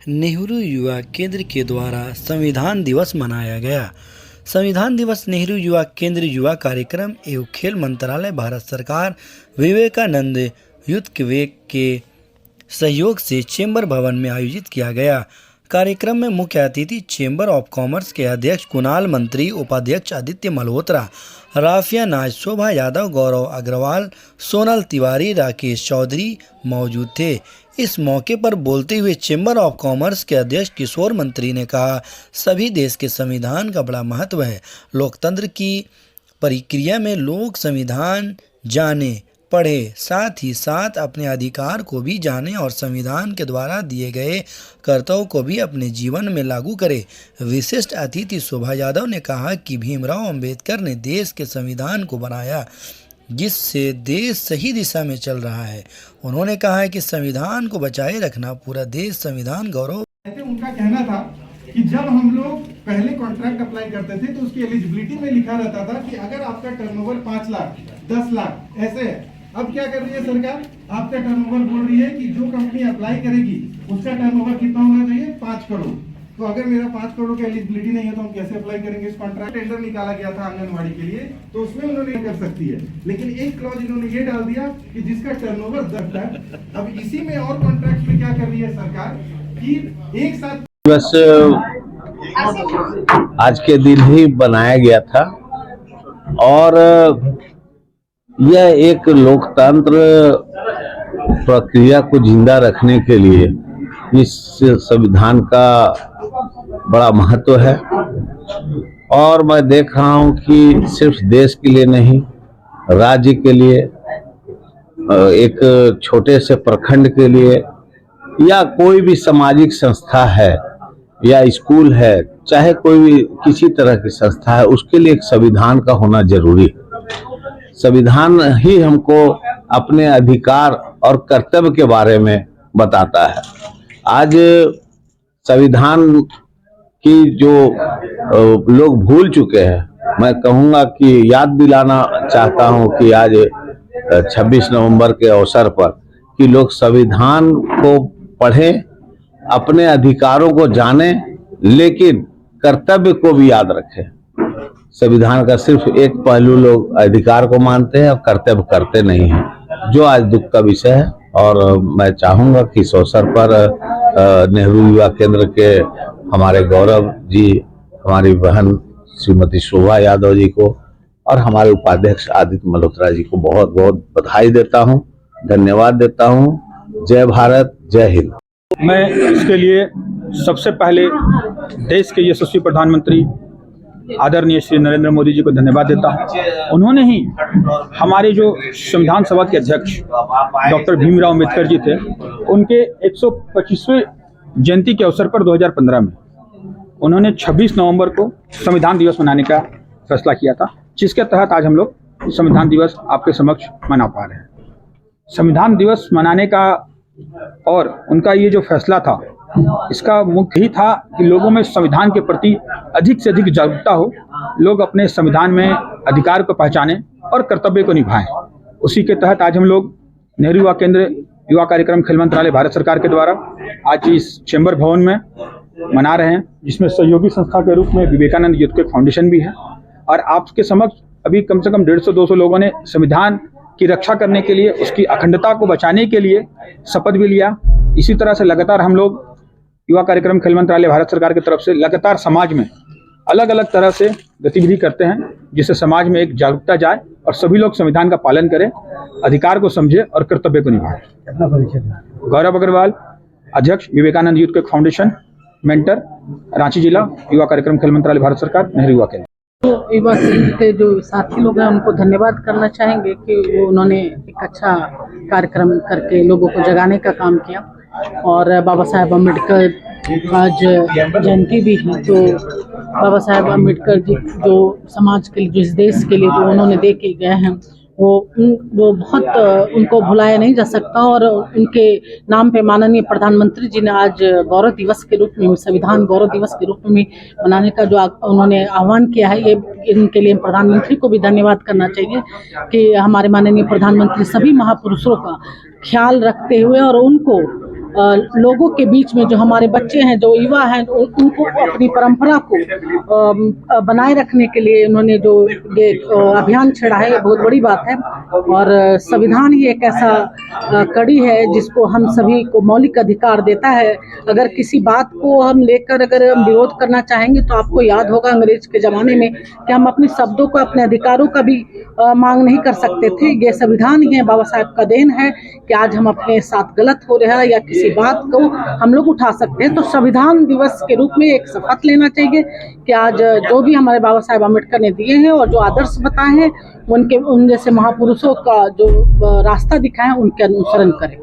नेहरू युवा केंद्र के द्वारा संविधान दिवस मनाया गया। संविधान दिवस नेहरू युवा केंद्र युवा कार्यक्रम एवं खेल मंत्रालय भारत सरकार विवेकानंद यूथ वेक के सहयोग से चेंबर भवन में आयोजित किया गया। कार्यक्रम में मुख्य अतिथि चेंबर ऑफ कॉमर्स के अध्यक्ष कुणाल, मंत्री उपाध्यक्ष आदित्य मल्होत्रा, राफिया नाज, शोभा यादव, गौरव अग्रवाल, सोनल तिवारी, राकेश चौधरी मौजूद थे। इस मौके पर बोलते हुए चेंबर ऑफ कॉमर्स के अध्यक्ष किशोर मंत्री ने कहा, सभी देश के संविधान का बड़ा महत्व है। लोकतंत्र की प्रक्रिया में लोग संविधान जाने, पढ़े, साथ ही साथ अपने अधिकार को भी जाने और संविधान के द्वारा दिए गए कर्तव्यों को भी अपने जीवन में लागू करें। विशिष्ट अतिथि शोभा यादव ने कहा कि भीमराव अंबेडकर ने देश के संविधान को बनाया, जिससे देश सही दिशा में चल रहा है। उन्होंने कहा है कि संविधान को बचाए रखना पूरा देश संविधान गौरव। उनका कहना था कि जब हम लोग पहले कॉन्ट्रैक्ट अप्लाई करते थे तो उसकी एलिजिबिलिटी में लिखा रहता था कि अगर आपका टर्नओवर 5 लाख 10 लाख ऐसे है। अब क्या कर रही है सरकार? आपका टर्नओवर बोल रही है कि जो कंपनी अप्लाई करेगी उसका टर्नओवर कितना होना चाहिए? 5 करोड़। तो अगर मेरा 5 करोड़ की एलिजिबिलिटी नहीं है तो हम कैसे अप्लाई करेंगे? इस कॉन्ट्रैक्ट टेंडर निकाला गया था आंगनवाड़ी के लिए, तो उसमें उन्होंने कर सकती है, लेकिन एक क्लॉज इन्होंने ये डाल दिया कि जिसका टर्नओवर 10 है। अब इसी में और कॉन्ट्रैक्ट में क्या कर रही है सरकार कि एक साथ बस आज के दिन ही बनाया गया था और यह एक लोकतंत्र प्रक्रिया को जिंदा रखने के लिए इस संविधान का बड़ा महत्व है। और मैं देख रहा हूं कि सिर्फ देश के लिए नहीं, राज्य के लिए, एक छोटे से प्रखंड के लिए या कोई भी सामाजिक संस्था है या स्कूल है, चाहे कोई भी किसी तरह की संस्था है, उसके लिए एक संविधान का होना जरूरी है। संविधान ही हमको अपने अधिकार और कर्तव्य के बारे में बताता है। आज संविधान की जो लोग भूल चुके हैं, मैं कहूँगा कि याद दिलाना चाहता हूँ कि आज 26 नवंबर के अवसर पर कि लोग संविधान को पढ़ें, अपने अधिकारों को जानें, लेकिन कर्तव्य को भी याद रखें। संविधान का सिर्फ एक पहलू लोग अधिकार को मानते हैं और कर्तव्य करते नहीं हैं, जो आज दुख का विषय है। और मैं चाहूंगा कि इस अवसर पर नेहरू युवा केंद्र के हमारे गौरव जी, हमारी बहन श्रीमती शोभा यादव जी को और हमारे उपाध्यक्ष आदित्य मल्होत्रा जी को बहुत बहुत बधाई देता हूं, धन्यवाद देता हूं। जय भारत, जय हिंद। मैं इसके लिए सबसे पहले देश के यशस्वी प्रधानमंत्री आदरणीय श्री नरेंद्र मोदी जी को धन्यवाद देता हूं। उन्होंने ही हमारे जो संविधान सभा के अध्यक्ष डॉक्टर भीमराव अंबेडकर जी थे, उनके 125वें जयंती के अवसर पर 2015 में उन्होंने 26 नवंबर को संविधान दिवस मनाने का फैसला किया था, जिसके तहत आज हम लोग संविधान दिवस आपके समक्ष मना पा रहे हैं। संविधान दिवस मनाने का और उनका ये जो फैसला था, इसका मुख्य ही था कि लोगों में संविधान के प्रति अधिक से अधिक जागरूकता हो, लोग अपने संविधान में अधिकार को पहचानें और कर्तव्य को निभाएं। उसी के तहत आज हम लोग नेहरू युवा केंद्र युवा कार्यक्रम खेल मंत्रालय भारत सरकार के द्वारा आज इस चेंबर भवन में मना रहे हैं, जिसमें सहयोगी संस्था के रूप में विवेकानंद यूथ वेक फाउंडेशन भी है। और आपके समक्ष अभी कम से कम 150-200 लोगों ने संविधान की रक्षा करने के लिए, उसकी अखंडता को बचाने के लिए शपथ भी लिया। इसी तरह से लगातार हम लोग युवा कार्यक्रम खेल मंत्रालय भारत सरकार की तरफ से लगातार समाज में अलग अलग तरह से गतिविधि करते हैं, जिससे समाज में एक जागरूकता जाए और सभी लोग संविधान का पालन करें, अधिकार को समझे और कर्तव्य को निभाएं। अपना परिचय। गौरव अग्रवाल, अध्यक्ष विवेकानंद यूथ वेक फाउंडेशन, मेंटर, रांची जिला, युवा कार्यक्रम खेल मंत्रालय भारत सरकार, नेहरू युवा केंद्र। तो युवा केंद्र के जो साथी लोग हैं उनको धन्यवाद करना चाहेंगे कि वो उन्होंने एक अच्छा कार्यक्रम करके लोगों को जगाने का काम किया। और बाबा साहेब अम्बेडकर आज जयंती भी है, तो बाबा साहेब अम्बेडकर जी जो समाज के लिए, जो इस देश के लिए जो उन्होंने दे के गए हैं, वो बहुत उनको भुलाया नहीं जा सकता। और उनके नाम पे माननीय प्रधानमंत्री जी ने आज गौरव दिवस के रूप में, संविधान गौरव दिवस के रूप में मनाने का जो उन्होंने आह्वान किया है, ये इनके लिए प्रधानमंत्री को भी धन्यवाद करना चाहिए कि हमारे माननीय प्रधानमंत्री सभी महापुरुषों का ख्याल रखते हुए और उनको लोगों के बीच में, जो हमारे बच्चे हैं, जो युवा हैं, उनको अपनी परंपरा को बनाए रखने के लिए उन्होंने जो ये अभियान छेड़ा है, ये बहुत बड़ी बात है। और संविधान ही एक ऐसा कड़ी है जिसको हम सभी को मौलिक अधिकार देता है। अगर किसी बात को हम लेकर अगर हम विरोध करना चाहेंगे तो आपको याद होगा अंग्रेज के ज़माने में कि हम अपने शब्दों को, अपने अधिकारों का भी मांग नहीं कर सकते थे। ये संविधान ही है, बाबा साहब का देन है कि आज हम अपने साथ गलत हो रहा है या किसी बात को हम लोग उठा सकते हैं। तो संविधान दिवस के रूप में एक शपथ लेना चाहिए कि आज जो भी हमारे बाबा साहेब अम्बेडकर ने दिए हैं और जो आदर्श बताए हैं, उन जैसे महापुरुषों का जो रास्ता दिखाए हैं, उनके अनुसरण करें।